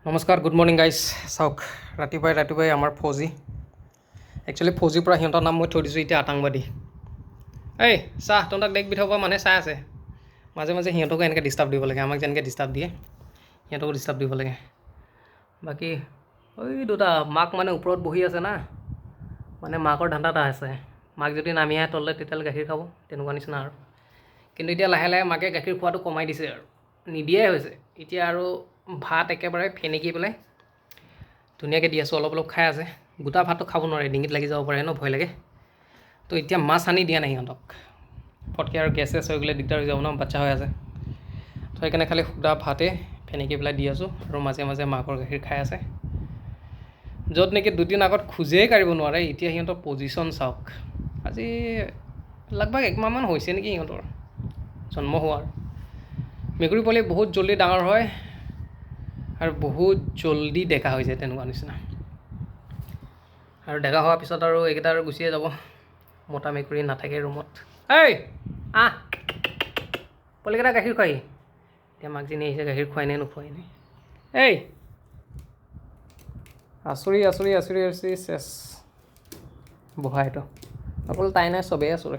নমস্কাৰ, good morning guys. চাওক, ৰাতিপুৱাই আমাৰ ফৌজি, একচুৱেলি ফৌজিৰ পৰা সিহঁতৰ নাম মই থৈ দিছোঁ এতিয়া আতংবাদী। এই চাহ, তহঁতক দেশ বিধৰ পৰা মানুহে চাই আছে। মাজে মাজে সিহঁতকো এনেকৈ ডিষ্টাৰ্ব দিব লাগে, আমাক যেনেকৈ ডিষ্টাৰ্ব দিয়ে সিহঁতকো ডিষ্টাৰ্ব দিব লাগে। বাকী ওই দুটা মাক মানে ওপৰত বহি আছে না, মানে মাকৰ ধান্দা এটা আছে। মাক যদি নামি আহে তললৈ তেতিয়াহ'লে গাখীৰ খাব, তেনেকুৱা নিচিনা আৰু। কিন্তু এতিয়া লাহে লাহে মাকে গাখীৰ খোৱাটো কমাই দিছে আৰু, নিদিয়াই হৈছে। এতিয়া আৰু ভাত একেবাৰে ফেনেকি পেলাই ধুনীয়াকৈ দি আছোঁ, অলপ অলপ খাই আছে। গোটা ভাতটো খাব নোৱাৰে, ডিঙিত লাগি যাব পাৰে ন, ভয় লাগে। তো এতিয়া মাছ আনি দিয়া নাই সিহঁতক, ফটকৈ আৰু গেছ হৈ গ'লে দিগদাৰ হৈ যাব ন, বাচ্চা হৈ আছে। তো সেইকাৰণে খালি সুদা ভাতে ফেনেকি পেলাই দি আছোঁ, আৰু মাজে মাজে মাকৰ গাখীৰ খাই আছে। য'ত নেকি দুদিন আগত খোজেই কাঢ়িব নোৱাৰে, এতিয়া সিহঁতৰ পজিশ্যন চাওক। আজি লগভগ একমাহমান হৈছে নেকি সিহঁতৰ জন্ম হোৱাৰ। মেকুৰী পোৱালি বহুত জল্দি ডাঙৰ হয় আৰু বহুত জল্দি ডেকা হৈ যায়, তেনেকুৱা নিচিনা। আৰু ডেকা হোৱাৰ পিছত আৰু এইকেইটা আৰু গুচিয়ে যাব, মতা মেকুৰী নাথাকে ৰুমত। এই আহ, পোৱালিকেইটা গাখীৰ খুৱাহি। এতিয়া মাকজনী আহিছে, গাখীৰ খুৱাই নে নোখোৱাই নে। এই আচৰি চেছ বহা এইটো অকল তাই নাই, চবেই আচৰে,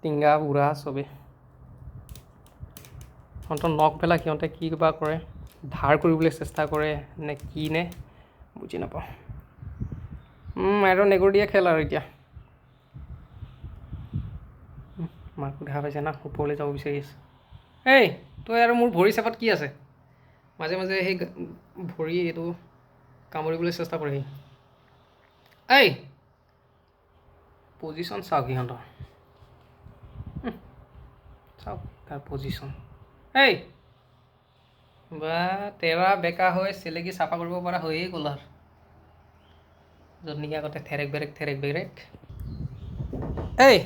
টিংগা বুঢ়া চবেই। সিহঁতৰ নখ পেলাই সিহঁতে কি কিবা কৰে, ধাৰ কৰিবলৈ চেষ্টা কৰে নে কি নে বুজি নাপাওঁ। আৰু নেগুৰ দিয়ে খেল আৰু এতিয়া। মাকো দেখা পাইছে না, ওপৰলৈ যাব বিচাৰি আছে। এই তই আৰু মোৰ ভৰি চেপাত কি আছে? মাজে মাজে সেই ভৰি এইটো কামুৰিবলৈ চেষ্টা কৰে সি। এই পজিশ্যন চাওক সিহঁতৰ, চাওক তাৰ পজিশ্যন। এই বা তেৰা বেকা হৈ চেলেকি চাফা কৰিব পৰা হৈয়ে গ'ল আৰু, য'ত নেকি আগতে থেৰেক বেৰেক। এই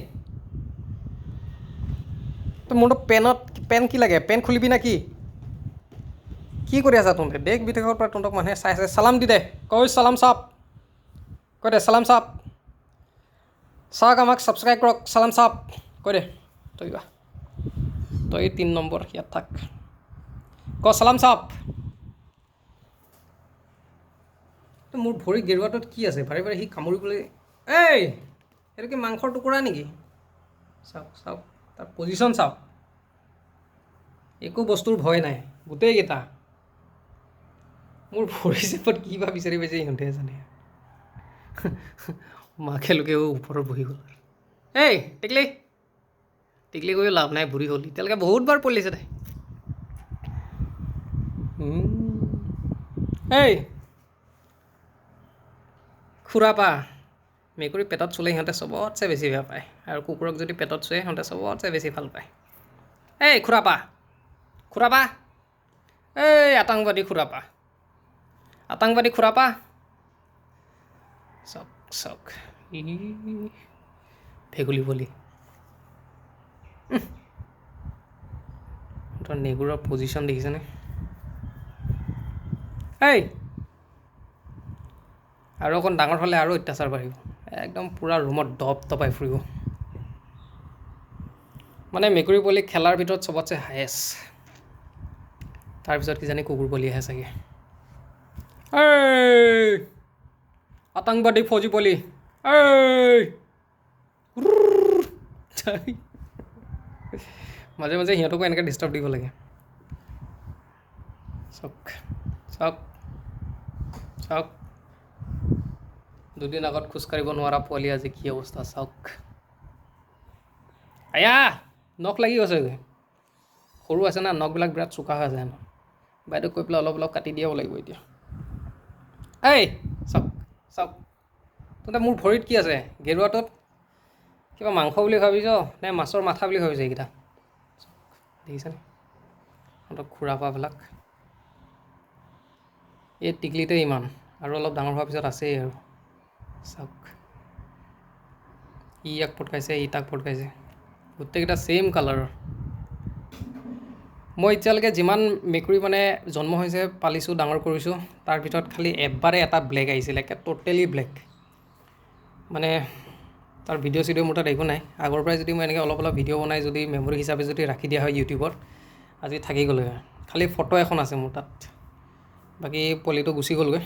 তই মোৰতো পেন কি লাগে? পেন খুলিবি না কি? কি কৰি আছা তহঁতে? দেশ বিদেশৰ পৰা তহঁতক মানুহে চাই আছে। চালাম দি দে, কৈ চালাম চাপ, কৈ দে চালাম চাপ। চাওক আমাক ছাবস্ক্ৰাইব কৰক, চালাম চাপ কৈ দে। তই 3 নম্বৰ ইয়াত থাক, ক চালাম চাপ। মোৰ ভৰি গেৰুৱাটোত কি আছে? বাৰে বাৰে সি কামুৰিবলৈ। এই এইটো কি মাংসৰ টুকুৰা নেকি? চাওক তাৰ পজিশ্যন চাওক। একো বস্তুৰ ভয় নাই, গোটেইকেইটা। মোৰ ভৰি চেপত কি বা বিচাৰি পাইছে সিহঁতেহে জানে। মাকে লোকেও ওপৰত বহি গ'ল। এই টিকলি কৈও লাভ নাই, বুঢ়ী হ'ল এতিয়ালৈকে, বহুতবাৰ পলিছে তাই। এই খুৰাপা, মেকুৰী পেটত চুলে সিহঁতে চবতছে বেছি বেয়া পায়, আৰু কুকুৰক যদি পেটত চুৱে সিহঁতে চবতছে বেছি ভাল পায়। এই খুৰাপা, এই আতংবাদী খুৰাপা। চাওক ভেকুলী পোৱালি। তই নেগুৰৰ পজিশ্যন দেখিছেনে? এই আৰু অকণ ডাঙৰ হ'লে আৰু অত্যাচাৰ বাঢ়িব, একদম পূৰা ৰুমত দপাই ফুৰিব। মানে মেকুৰী পোৱালি খেলাৰ ভিতৰত চবতছে হায়েষ্ট, তাৰপিছত কিজানি কুকুৰ পোৱালি আহে চাগে। এই আতংবাদী ফৌজি পোৱালি, এই মাজে মাজে সিহঁতকো এনেকৈ ডিষ্টাৰ্ব দিব লাগে। চাওক দুদিন আগত খোজকাঢ়িব নোৱাৰা পোৱালি আজি কি অৱস্থা চাওক। আয়া নখ লাগি গৈছেগৈ, সৰু আছে না, নখবিলাক বিৰাট চোকা হৈ আছে। বাইদেউক কৈ পেলাই অলপ অলপ কাটি দিয়াব লাগিব এতিয়া। এই চাওক তহঁতে মোৰ ভৰিত কি আছে? গেৰুৱাটোত কিবা মাংস বুলি ভাবিছ নে মাছৰ মাথা বুলি ভাবিছ? এইকেইটা দেখিছেনে সিহঁতক খুৰাপাবিলাক। এই টিকলিতে ইমান, আৰু অলপ ডাঙৰ হোৱাৰ পিছত আছেই আৰু। চাওক ই ইয়াক পটকাইছে, ই তাক পটকাইছে, গোটেইকেইটা ছেইম কালাৰৰ। মই এতিয়ালৈকে যিমান মেকুৰী মানে জন্ম হৈছে, পালিছোঁ, ডাঙৰ কৰিছোঁ, তাৰ ভিতৰত খালি এবাৰে এটা ব্লেক আহিছিলে, ট'টেলি ব্লেক। মানে তাৰ ভিডিঅ' চিডিঅ' মোৰ তাত একো নাই। আগৰ পৰাই যদি মই এনেকৈ অলপ অলপ ভিডিঅ' বনাই যদি মেমৰি হিচাপে যদি ৰাখি দিয়া হয় ইউটিউবত, আজি থাকি গ'লে হয়। খালি ফটো এখন আছে মোৰ তাত, বাকী পলিটো গুচি গ'লগৈ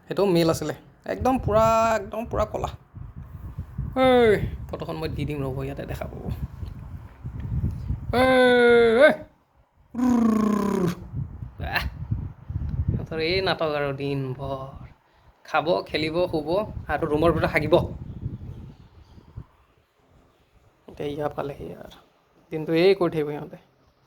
সেইটো মেল আছিলে একদম পূৰা ক'লা ঐ ফটোখন মই দি দিম ৰ'ব ইয়াতে দেখা পাব সিহঁতৰ এই নাটক আৰু দিনভৰ খাব খেলিব শুব আৰু ৰুমৰ ভিতৰত হাগিব এতিয়া ইয়াৰ পালেহি আৰু দিনটো এই কৰি থাকিব সিহঁতে